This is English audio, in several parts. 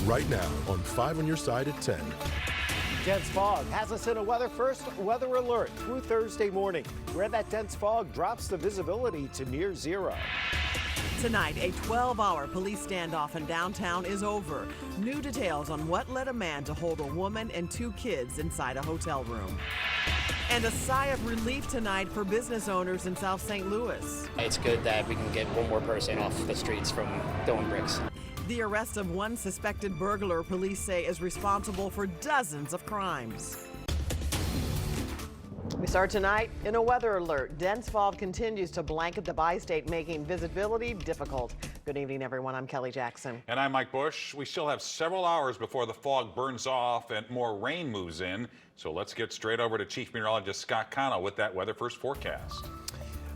right now on 5 on your side at 10. Dense fog has us in a first weather alert through Thursday morning, where that dense fog drops the visibility to near zero. Tonight, a 12-hour police standoff in downtown is over. New details on what led a man to hold a woman and 2 kids inside a hotel room. And a sigh of relief tonight for business owners in South St. Louis. It's good that we can get one more person off the streets from throwing bricks. The arrest of one suspected burglar police say is responsible for dozens of crimes. We start tonight in a weather alert. Dense fog continues to blanket the bi-state, making visibility difficult. Good evening, everyone. I'm Kelly Jackson. And I'm Mike Bush. We still have several hours before the fog burns off and more rain moves in. So let's get straight over to Chief Meteorologist Scott Connell with that weather first forecast.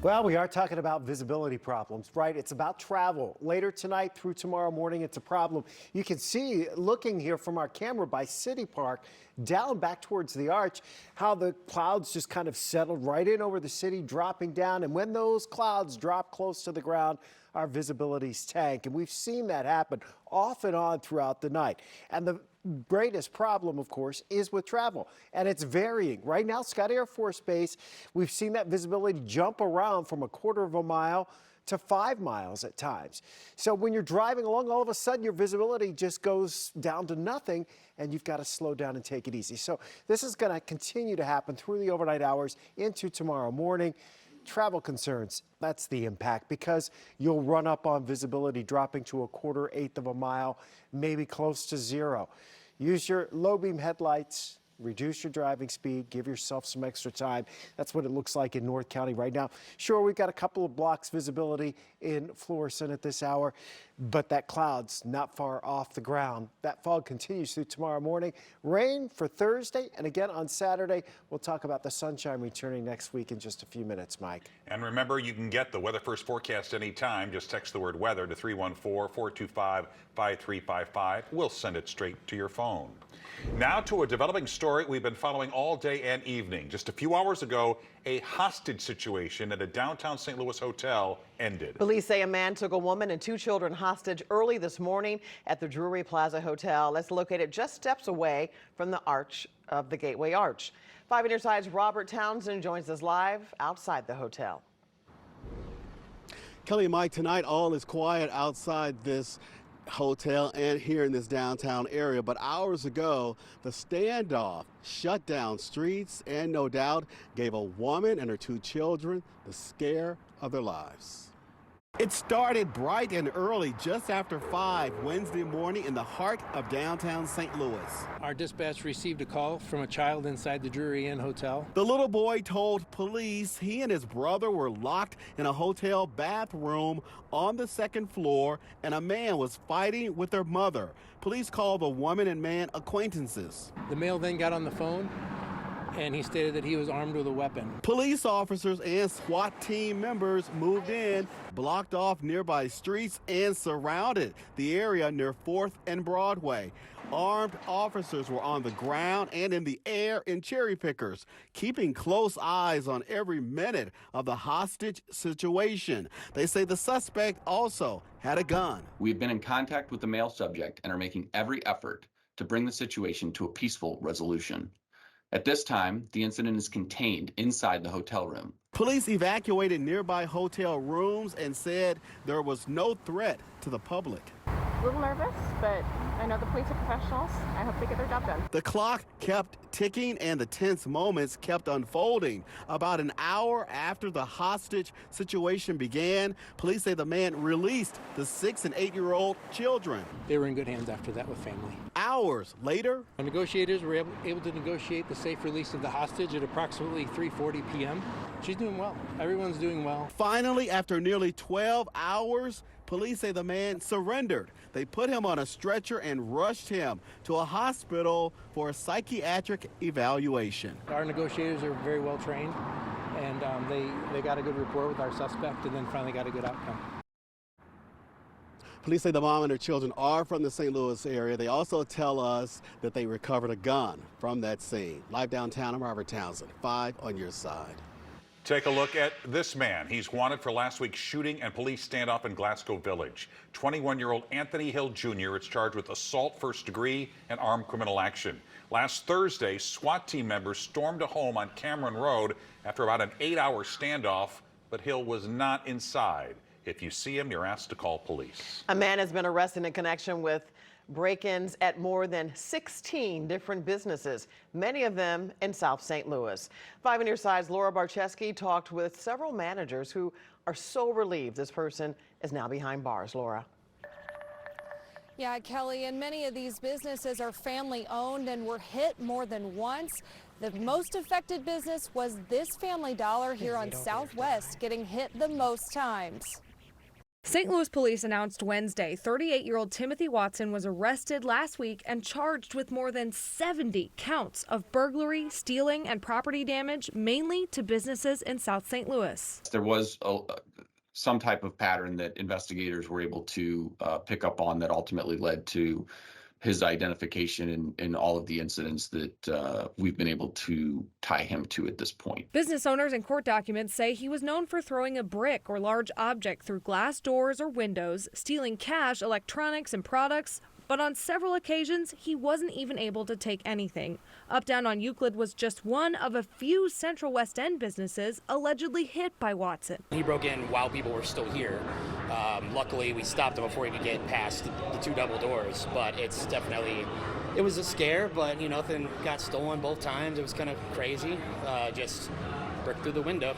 Well, we are talking about visibility problems, right? It's about travel. Later tonight through tomorrow morning, it's a problem. You can see, looking here from our camera by City Park, down back towards the arch, how the clouds just kind of settled right in over the city, dropping down. And when those clouds drop close to the ground, our visibilities tank. And we've seen that happen off and on throughout the night. And the greatest problem, of course, is with travel, and it's varying. Right now, Scott Air Force Base, we've seen that visibility jump around from 1/4 mile to 5 miles at times. So when you're driving along, all of a sudden your visibility just goes down to nothing, and you've got to slow down and take it easy. So this is going to continue to happen through the overnight hours into tomorrow morning. Travel concerns, that's the impact, because you'll run up on visibility dropping to 1/4 mile, maybe close to zero. Use your low beam headlights, reduce your driving speed, give yourself some extra time. That's what it looks like in North County right now. Sure, we've got a couple of blocks visibility in Florissant at this hour, but that cloud's not far off the ground. That fog continues through tomorrow morning. Rain for Thursday, and again on Saturday. We'll talk about the sunshine returning next week in just a few minutes, Mike. And remember, you can get the weather first forecast anytime. Just text the word weather to 314-425-5355. We'll send it straight to your phone. Now to a developing story we've been following all day and evening. Just a few hours ago, a hostage situation at a downtown St. Louis hotel ended. Police say a man took a woman and 2 children hostage early this morning at the Drury Plaza Hotel. That's located just steps away from the arch of the Gateway Arch. 5 on your side's Robert Townsend joins us live outside the hotel. Kelly and Mike, tonight all is quiet outside this hotel and here in this downtown area, but hours ago the standoff shut down streets and no doubt gave a woman and her 2 children the scare of their lives. It started bright and early, just after 5 Wednesday morning in the heart of downtown St. Louis. Our dispatch received a call from a child inside the Drury Inn Hotel. The little boy told police he and his brother were locked in a hotel bathroom on the 2nd floor and a man was fighting with their mother. Police called the woman and man acquaintances. The male then got on the phone and he stated that he was armed with a weapon. Police officers and SWAT team members moved in, blocked off nearby streets, and surrounded the area near 4th and Broadway. Armed officers were on the ground and in the air in cherry pickers, keeping close eyes on every minute of the hostage situation. They say the suspect also had a gun. We've been in contact with the male subject and are making every effort to bring the situation to a peaceful resolution. At this time, the incident is contained inside the hotel room. Police evacuated nearby hotel rooms and said there was no threat to the public. A little nervous, but I know the police are professionals. I hope they get their job done. The clock kept ticking and the tense moments kept unfolding. About an hour after the hostage situation began, police say the man released the 6- and 8-year-old children. They were in good hands after that with family. Hours later, Our negotiators were able to negotiate the safe release of the hostage at approximately 3:40 p.m. She's doing well. Everyone's doing well. finally, after nearly 12 hours, police say the man surrendered. They put him on a stretcher and rushed him to a hospital for a psychiatric evaluation. Our negotiators are very well trained, and they got a good rapport with our suspect and then finally got a good outcome. Police say the mom and her children are from the St. Louis area. They also tell us that they recovered a gun from that scene. Live downtown, I'm Robert Townsend, 5 on your side. Take a look at this man. He's wanted for last week's shooting and police standoff in Glasgow Village. 21-year-old Anthony Hill Jr. is charged with assault first degree and armed criminal action. Last Thursday, SWAT team members stormed a home on Cameron Road after about an 8-hour standoff, but Hill was not inside. If you see him, you're asked to call police. A man has been arrested in connection with break-ins at more than 16 different businesses, many of them in South St. Louis. 5 on your side's Laura Barczewski talked with several managers who are so relieved this person is now behind bars. Laura. Yeah, Kelly, and many of these businesses are family owned and were hit more than once. The most affected business was this Family Dollar here on Southwest, getting hit the most times. St. Louis police announced Wednesday 38-year-old Timothy Watson was arrested last week and charged with more than 70 counts of burglary, stealing, and property damage, mainly to businesses in South St. Louis. There was some type of pattern that investigators were able to pick up on that ultimately led to his identification in all of the incidents that we've been able to tie him to at this point. Business owners and court documents say he was known for throwing a brick or large object through glass doors or windows, stealing cash, electronics, and products. But on several occasions, he wasn't even able to take anything. Uptown on Euclid was just one of a few Central West End businesses allegedly hit by Watson. He broke in while people were still here. Luckily, we stopped him before he could get past the 2 double doors, but it's definitely, it was a scare, but nothing got stolen both times. It was kind of crazy. Just brick through the window,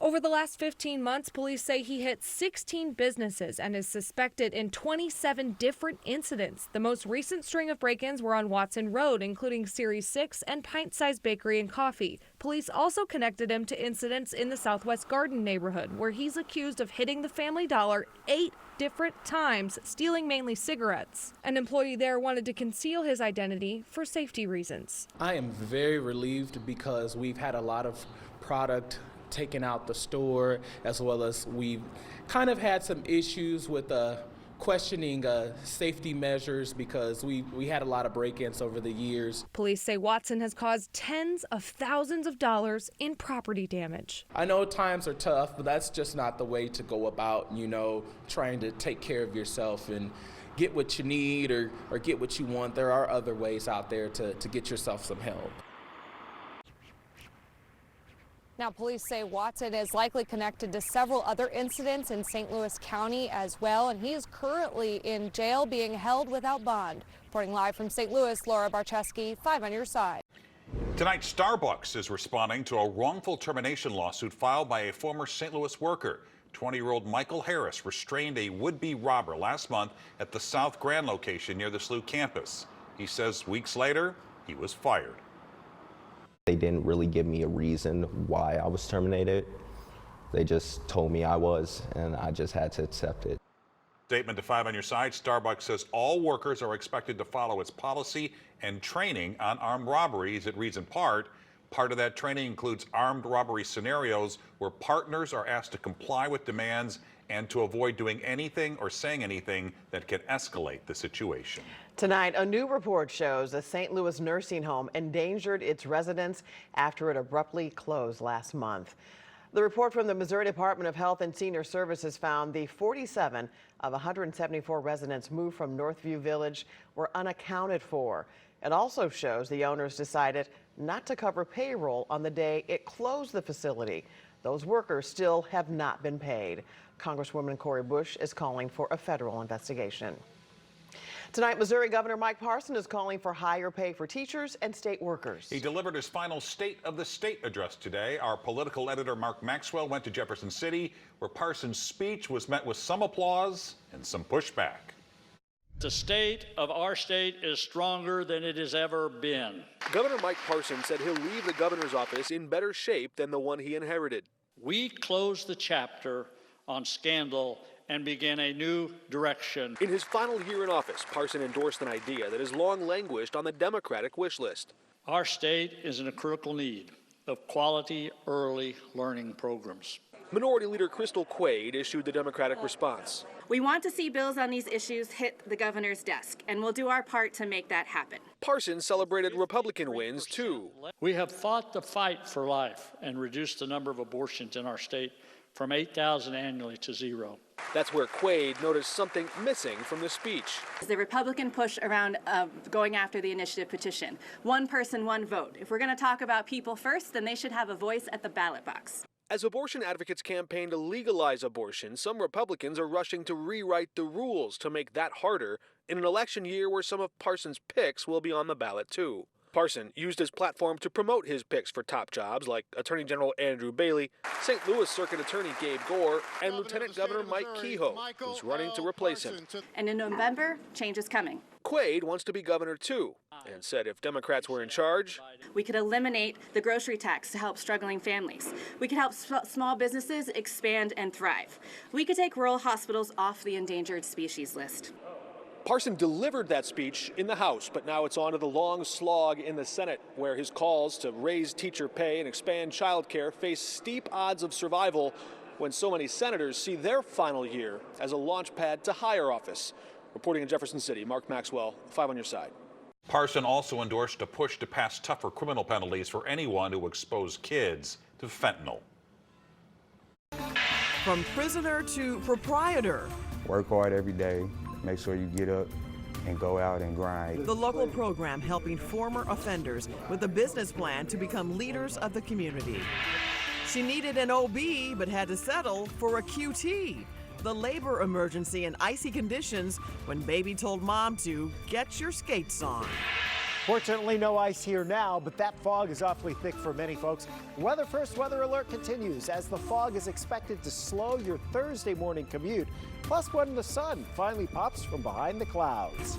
Over the last 15 months, police say he hit 16 businesses and is suspected in 27 different incidents. The most recent string of break-ins were on Watson Road, including Series 6 and Pint Size Bakery and Coffee. Police also connected him to incidents in the Southwest Garden neighborhood, where he's accused of hitting the Family Dollar 8 different times, stealing mainly cigarettes. An employee there wanted to conceal his identity for safety reasons. I am very relieved because we've had a lot of product taken out the store, as well as we've kind of had some issues with questioning safety measures because we had a lot of break-ins over the years. Police say Watson has caused tens of thousands of dollars in property damage. I know times are tough, but that's just not the way to go about, trying to take care of yourself and get what you need or get what you want. There are other ways out there to get yourself some help. Now, police say Watson is likely connected to several other incidents in St. Louis County as well, and he is currently in jail being held without bond. Reporting live from St. Louis, Laura Barczewski, 5 on your side. Tonight, Starbucks is responding to a wrongful termination lawsuit filed by a former St. Louis worker. 20-year-old Michael Harris restrained a would-be robber last month at the South Grand location near the SLU campus. He says weeks later, he was fired. They didn't really give me a reason why I was terminated. They just told me I was, and I just had to accept it. Statement to 5 on your side. Starbucks says all workers are expected to follow its policy and training on armed robberies. It reads in part of that training includes armed robbery scenarios where partners are asked to comply with demands and to avoid doing anything or saying anything that can escalate the situation. Tonight, a new report shows a St. Louis nursing home endangered its residents after it abruptly closed last month. The report from the Missouri Department of Health and Senior Services found the 47 of 174 residents moved from Northview Village were unaccounted for. It also shows the owners decided not to cover payroll on the day it closed the facility. Those workers still have not been paid. Congresswoman Cori Bush is calling for a federal investigation. Tonight, Missouri Governor Mike Parson is calling for higher pay for teachers and state workers. He delivered his final State of the State address today. Our political editor, Mark Maxwell, went to Jefferson City, where Parson's speech was met with some applause and some pushback. The state of our state is stronger than it has ever been. Governor Mike Parson said he'll leave the governor's office in better shape than the one he inherited. We close the chapter on scandal and begin a new direction. In his final year in office, Parson endorsed an idea that has long languished on the Democratic wish list. Our state is in a critical need of quality early learning programs. Minority Leader Crystal Quaid issued the Democratic response. We want to see bills on these issues hit the governor's desk, and we'll do our part to make that happen. Parsons celebrated Republican wins, too. We have fought the fight for life and reduced the number of abortions in our state from 8,000 annually to 0. That's where Quaid noticed something missing from the speech. The Republican push around going after the initiative petition. One person, one vote. If we're going to talk about people first, then they should have a voice at the ballot box. As abortion advocates campaign to legalize abortion, some Republicans are rushing to rewrite the rules to make that harder in an election year where some of Parsons' picks will be on the ballot, too. Parson used his platform to promote his picks for top jobs like Attorney General Andrew Bailey, St. Louis Circuit Attorney Gabe Gore, and Lieutenant Governor Mike Kehoe, who's running to replace him. And in November, change is coming. Quaid wants to be governor, too, and said if Democrats were in charge, we could eliminate the grocery tax to help struggling families. We could help small businesses expand and thrive. We could take rural hospitals off the endangered species list. Parson delivered that speech in the House, but now it's on to the long slog in the Senate, where his calls to raise teacher pay and expand child care face steep odds of survival when so many senators see their final year as a launch pad to higher office. Reporting in Jefferson City, Mark Maxwell, 5 on your side. Parson also endorsed a push to pass tougher criminal penalties for anyone who exposed kids to fentanyl. From prisoner to proprietor. Work hard every day. Make sure you get up and go out and grind. The local program helping former offenders with a business plan to become leaders of the community. She needed an OB but had to settle for a QT. The labor emergency and icy conditions when baby told mom to get your skates on. Fortunately, no ice here now, but that fog is awfully thick for many folks. Weather First weather alert continues as the fog is expected to slow your Thursday morning commute. Plus, when the sun finally pops from behind the clouds.